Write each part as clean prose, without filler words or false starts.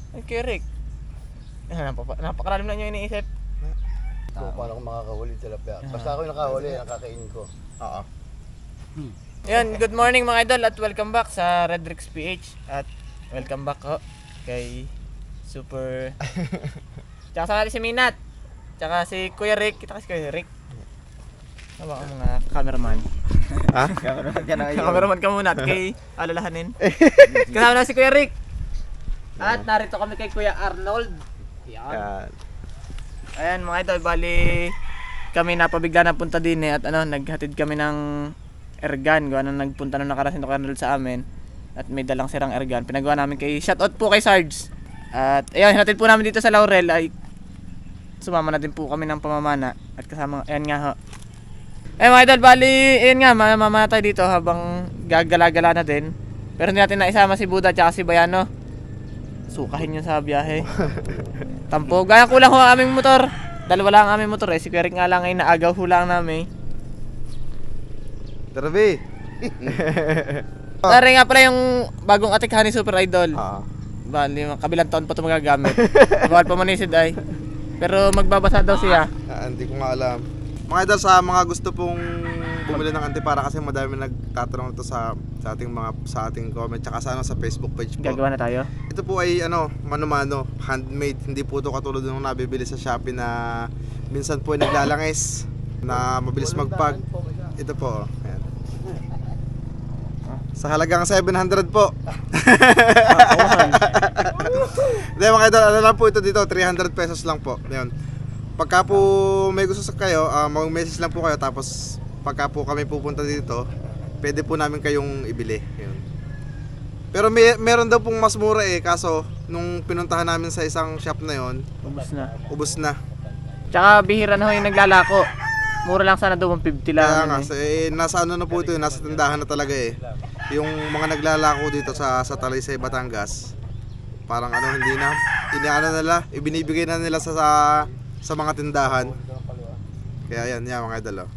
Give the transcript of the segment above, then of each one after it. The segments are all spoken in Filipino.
Ay, Kuya Rick. Napakalalim na nyo iniisip. Kung paano ko makakahuli sa tilapia. Basta ako yung nakahuli, nakakainin ko. Oo. Yan, good morning mga idol at welcome back sa Redrix PH. At welcome back ho kay Super... Tsaka sa si Minat. Tsaka si Kuya Rick. Kita kasi Kuya Rick. Ano ba ang mga cameraman? Ha? Cameraman ka na ngayon. Cameraman ka muna at kay alalahanin. Kasama na si Kuya Rick. At narito kami kay Kuya Arnold. Yan. Ayan mga idol, bali kami napabigla na punta din at naghatid kami ng ergan. Gawa nang nagpunta nung nakarasin Kuya Arnold sa amin. At may dalang sirang ergan. Pinagawa namin kay shoutout po kay Sarge. At ayun, hinatid po namin dito sa Laurel ay sumama na din po kami ng pamamana. At kasama, ayan nga ho. Eh mga idol, bali, ayan nga, mamamana tayo dito habang gagala-gala na din. Pero hindi natin naisama si Buda at si Bayano. Sukahin yun sa biyahe. Tampo, gaya kulang ho ang aming motor. Dalawa lang ang aming motor eh. Si Kuya Rick nga lang ay naagaw ho lang namin. Tarabi! Nari nga pala yung bagong atikhan ni Super Idol. Oo. Bali, kabilang taon pa ito magagamit. Bawal pa manisid ay. Pero magbabasa daw siya. Hindi ko nga alam. Mga idol, sa mga gusto pong bumili ng antipara kasi madami nagtatanong ito sa ating comment tsaka sa Facebook page po. Gagawa na tayo. Ito po ay mano-mano, handmade. Hindi po ito katulad ng nabibili sa Shopee na minsan po ay naglalangis na mabilis magpag. Ito po, ayan. Sa halagang 700 po. Hindi mga idol, ano lang po ito dito, 300 pesos lang po. Ayun. Pagka po may gusto sa kayo, mag-message lang po kayo tapos pagka po kami pupunta dito, pwede po namin kayong ibili. Ayun. Pero meron daw pong mas mura eh, kaso nung pinuntahan namin sa isang shop na yon, ubos na. Tsaka bihira na ho yung naglalako. Mura lang sana doon, 150 lang. Kaya nga, nasa na po ito, nasa tindahan na talaga eh. Yung mga naglalako dito sa Talisay, Batangas, parang hindi na, nila, ibinibigay na nila sa mga tindahan. Kaya yan mga idol.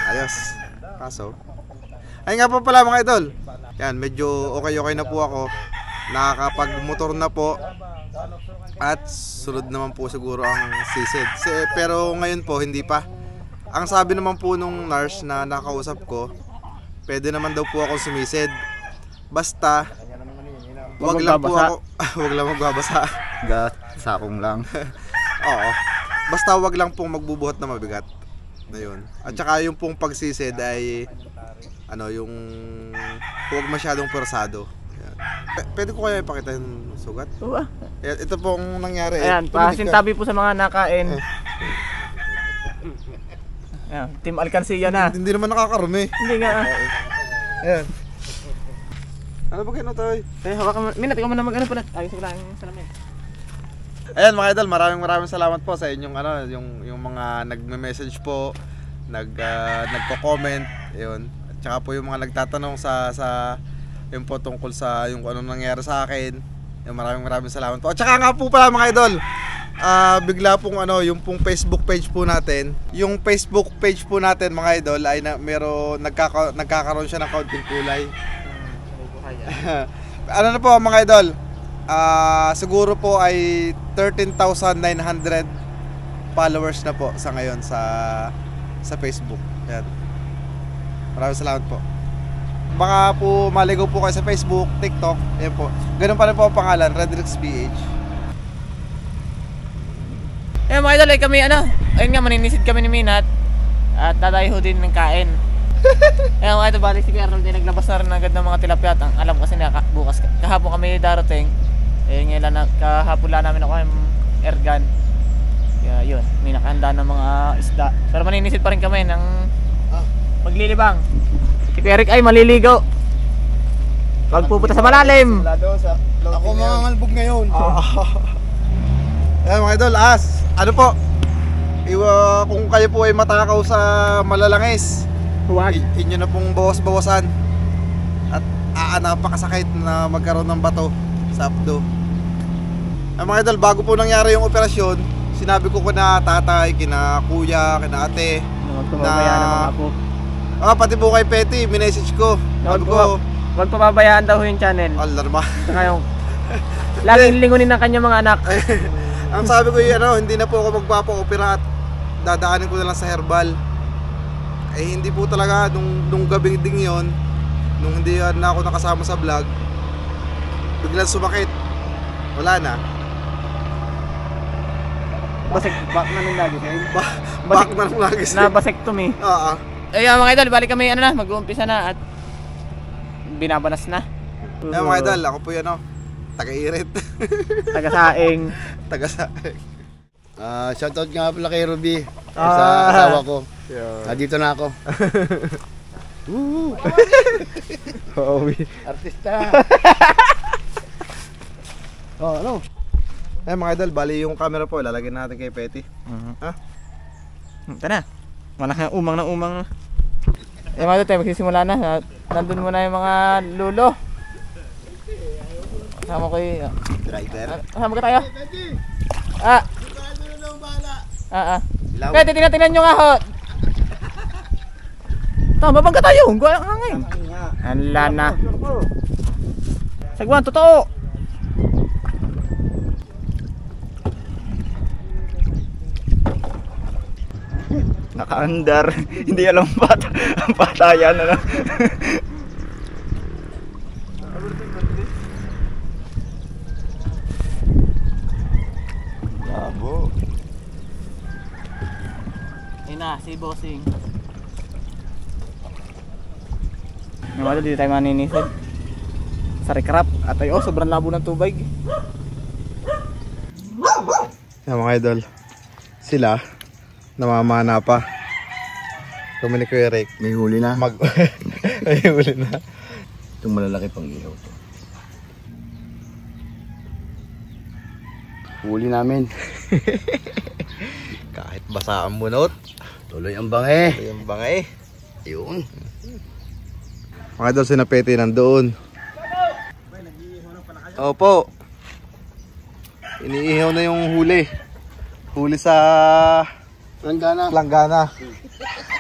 Ayos. Kaso ay nga po pala mga idol. Yan, medyo okay na po ako. Nakakapag-motor na po. At sunod naman po siguro ang sisid. Pero ngayon po hindi pa. Ang sabi naman po nung nurse na nakausap ko, pwede naman daw po ako sumisid. Basta wag lang po ako wag lang magbabasa. Sakong lang. Oo. Basta wag lang pong magbubuhat na mabigat. Na yun. At saka yung pong pagsisid ay yung huwag masyadong persado. Pwede ko kaya ipakita yung sugat? Oo. Ito pong nangyari. Ayan, pasintabi po sa mga nakain. Ayan, Team Alcancilla na. Hindi naman nakakarumi. Hindi nga. Ayan. Ano ba kayo tayo? Hawakan mo. Minat, ikaw muna mag-ano pala. Ayos ko lang yung salamin. Ayan mga idol, maraming salamat po sa inyong yung mga nagme-message po, nagko-comment, ayun. At saka po yung mga nagtatanong sa yung po tungkol sa yung anong nangyari sa akin. Yung maraming salamat po. At saka nga po pala mga idol, bigla pong yung pong Facebook page po natin. Yung Facebook page po natin mga idol ay nagkakaroon siya ng kaunting kulay. Ano na po mga idol? Siguro po ay 13,900 followers na po sa ngayon sa Facebook. Yan. Maraming salamat po. Baka po maligaw po kayo sa Facebook, TikTok. Yan po. Ganun pa rin po ang pangalan, Redrix PH. Eh mga idol, kami ayun nga, maninisid kami ni Minat. At dadayo din ng kain. Eh mga idol, balik si Kuya Arnold din naglabas na rin agad ng mga tilapia. Alam kasi na bukas, kahapon kami darating. Eh ngayon lang, kahapon lang namin ako yung ergan. Kaya yun, may nakahanda ng mga isda. Pero maninisid pa rin kami ng maglilibang. Si Kuya Rick ay maliligo. Pag pupunta sa malalim. Ako mangangalbog ngayon. Ayan mga idol, ano po? Kung kayo po ay matakaw sa malalangis, Huwag. inyo na pong bawas-bawasan. At napakasakit na magkaroon ng bato sa abdo. Mga idol, bago po nangyari yung operasyon, sinabi ko kina tatay, kina kuya, kina ate na po. Pati po kay Petty, minessage ko. Sabi ko, Huwag pababayaan daw yung channel. alarma. Saka yung Laging lingunin ng kanyang mga anak. Ang sabi ko hindi na po ako magpapa-opera at dadaanin ko na lang sa herbal. Hindi po talaga nung gabing ding yon, nung hindi na ako nakasama sa vlog, biglang sumakit. Wala na. Back na nung lagi kayo. Back na lang lagi Na vasectomy. Oo. Ayun mga idol, balik kami mag-uumpisa na at binabanas na. Mga idol, ako po taga-irit. Taga-saing. Taga-saing. Shoutout nga pala kay Ruby. Sa asawa ko. Dito na ako. Artista. Ano? Mga idol, bali yung camera po, lalagyan natin kay Petty. Ha? Ito na. Malaki umang na umang. Mga idol, tayo magsisimula na. Nandun muna yung mga lulo. Kasama ko yung Driver. kasama ka tayo? Pwede tingnan nyo nga ho. Tama bang ka tayo? Guwala ka ngayon. Hala na. Sagwan, totoo. Naka-andar. Hindi alam ang patayan na. Labo. Ayun na, si Bossing. Ngayon dito tayo maninisod sa recrap. At ay sobrang labo ng tubig. Mga idol, sila namamana pa. Kami ni Kuya Rick. May huli na. May huli na. Itong malalaki pang ilaw to. Huli namin. Kahit basa ang bunot, Tuloy ang bange. yung bangay. Yun. Mga idol, si Petty nandoon. Opo. Iniihaw na yung huli. Huli sa Langgana. Langgana.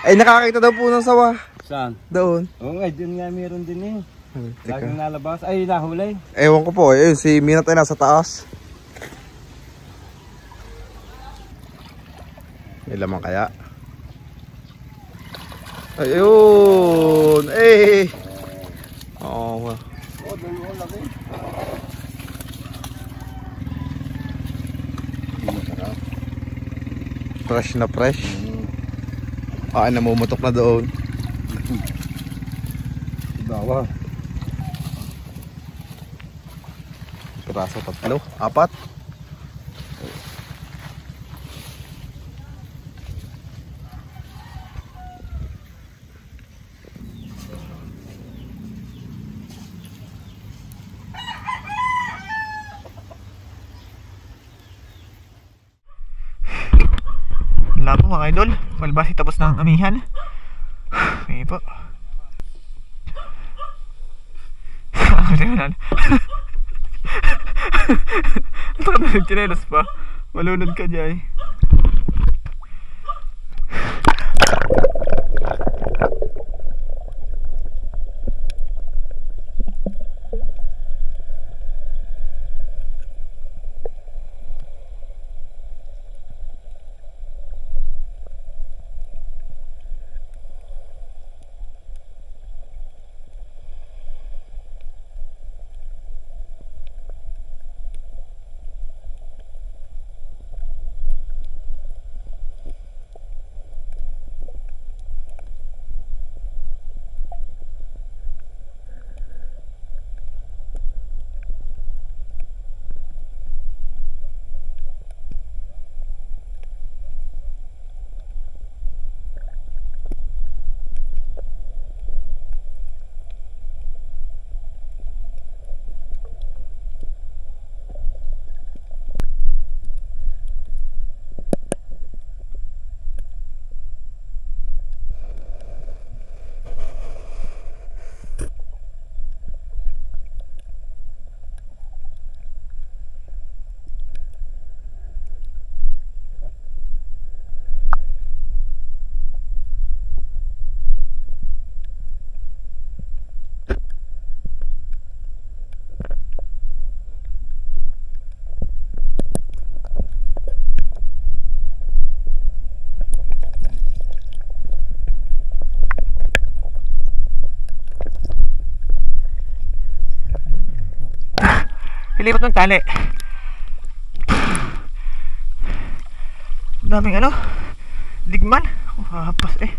Ay, nakakita daw po ng sawa. Saan? Doon. Oo nga, dun nga meron din Laging nalabas. Ay, nahulay. Ewan ko po, si Minat ay nasa taas. May laman kaya? Ayun! Oo. Fresh na fresh. Namumutok na doon. Bawa. Piraso, 3, 4. Labo mga idol. Malbasi tapos ng amihan. May po. Ito ka na nagchinelas pa. Malunod ka dyan. Pilipot ng tali. Daming ano, digman. Hapas eh.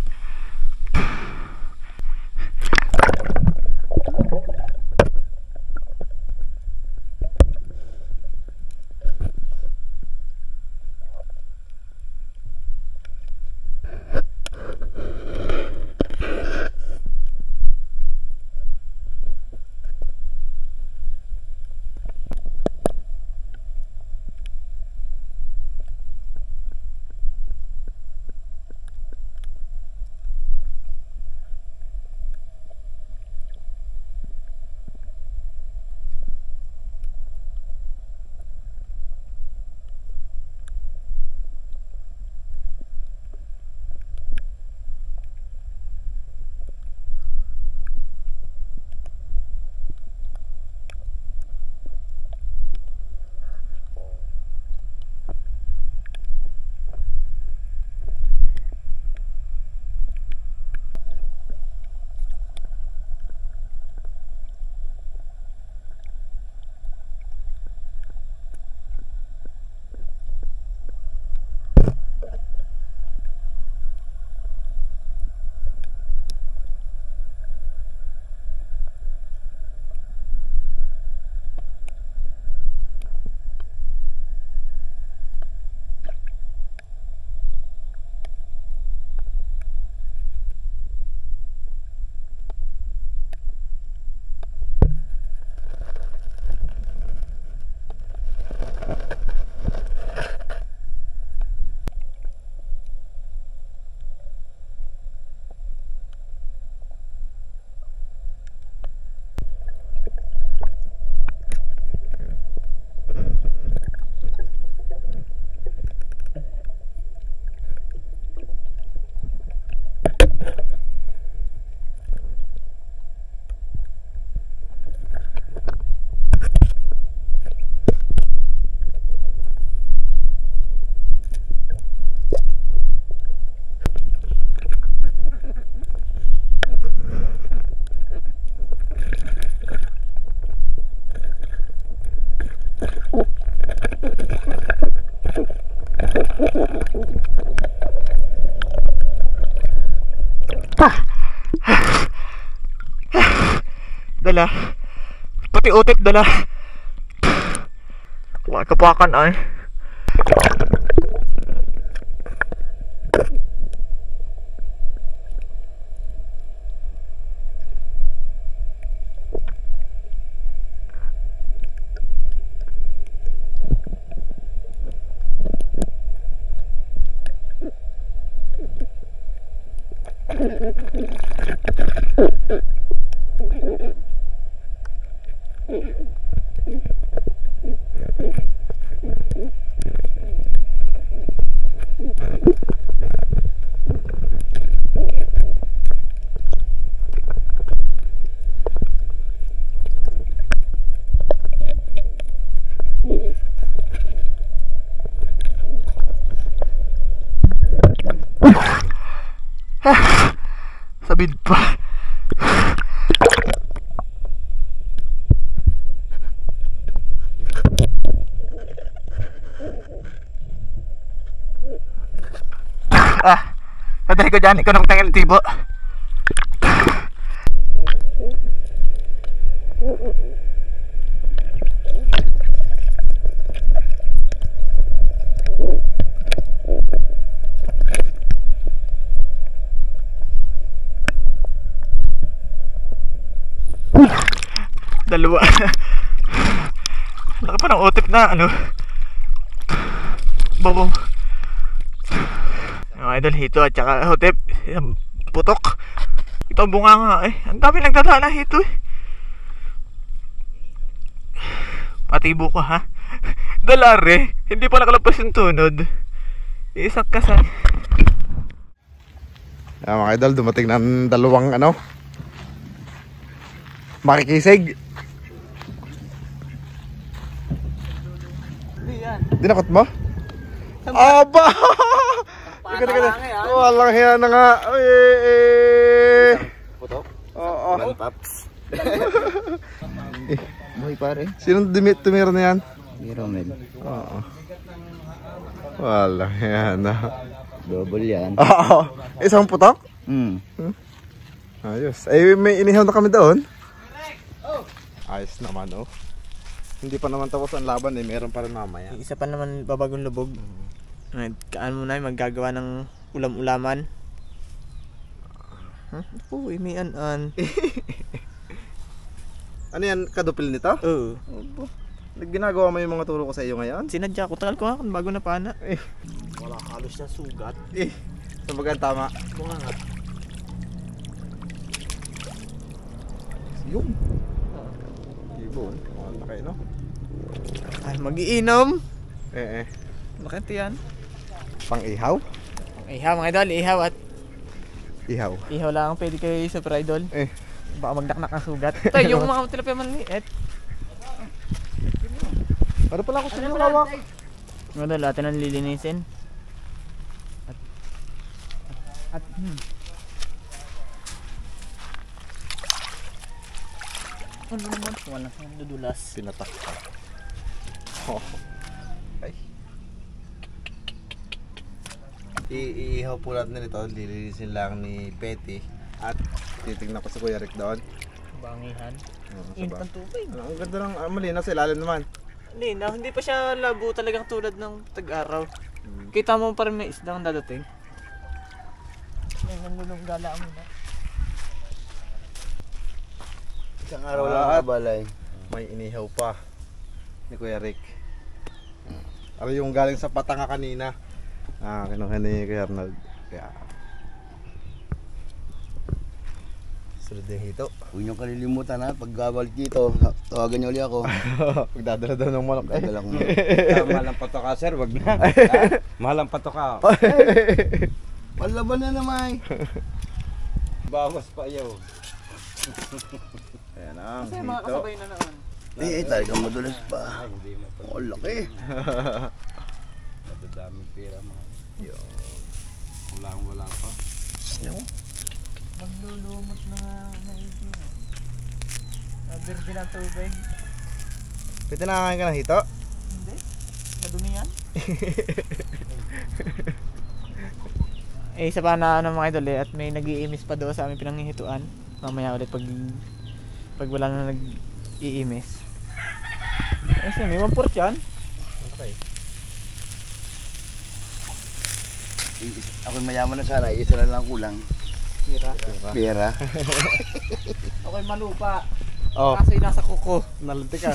Dala. Pati utik dala. Wala kapakan ay. Sabid pa. Naday ko dyan, ikaw nang tangil tibo. Dalawa. Laki pa ng utip na ano. Babaw. Mga idol, hito at saka utip. Putok. Ito ang bunga nga eh. Ang dami nagdadala hito eh. Patibo ko ha. Dalari. Hindi pala kalagpas yung tunod. Isang kasal. Mga idol, dumating na ang dalawang ano, makikisig. Dinakot mo? Aba! Walang hiya na nga. Putok? Oo. Paps. Hoy pare, Sinong tumira na yan? si Romel. Oo. Wala, yan. Double yan. Oo. Isang putok? Hmm. Ayos. Ay, may inihaw na kami doon. Ayos naman, oh. Hindi pa naman tapos ang laban eh. Meron pa rin mamaya. Isa pa naman babagong lubog. Kaan mo na maggagawa ng ulam-ulaman. Huh? Uy, may an-an. Ano yan? Kadupil nito? Oo. Ginagawa mo yung mga turo ko sa iyo ngayon? Sinadya ko. Tagal ko nga kung bago na pana. Wala halos na sugat. Sabagan tama. Bunga nga. Yung. Ibon. Laki, no? Ay, mag-iinom. Eh. Bakit yan? Pang-ihaw? Ihaw mga idol, ihaw at Ihaw. ihaw lang ang pwede kayo sa idol. Eh. Baka magdaknak ang sugat. Tayo, yung mga tilapia maliit. Ano pala ako sa hawak? Mga idol, atin ang lilinisin. Ano naman? Wala kang dudulas. Pinatak ka. Oh. Ay. Iihaw po natin nito. Lilinisin lang ni Petty. At titignan ko si Kuya Rick doon. Bangihan. Sa Init ba? ang tubig. Ang ganda ng malinaw sa ilalim naman. Hindi pa siya labo talagang tulad ng tag-araw. Kita mo pa rin may isdang dadating. May nangulong gala mo na. Isang araw lang nakabalay. May inihaw pa ni Kuya Rick. Ano yung galing sa patanga kanina? Kinuha ni Kuya Arnold. Kaya sunod yung hito. Huwag niyong kalilimutan ha, pag babalik dito, tawagan niyo ulit ako. Pagdadala daw ng manok. Dadala ko. Mahal ang pato ka, sir. Wag na. Mahal ang pato ka. Malaban na naman. Bawas pa yaw. Ayan ang Kasi mga hito. kasabay na naman. Talagang madulas pa. Hindi mo pa. Ang laki. Madadaming pera mga. Wala pa. Maglulumot na nga na ito. Nabirdi ng tubig. Pwede nakakain ka ng hito? Hindi. Madumi yan. Isa pa na mga idol at may nag-iimis pa doon sa aming pinanghihituan. Mamaya ulit pag wala na nag-iimis. Siya, may 1/4 yan. Okay. Ako'y mayaman na sana, isa na lang kulang. Pera. Ako'y malupa. Oh, Kaso'y nasa kuko. nalanti ka.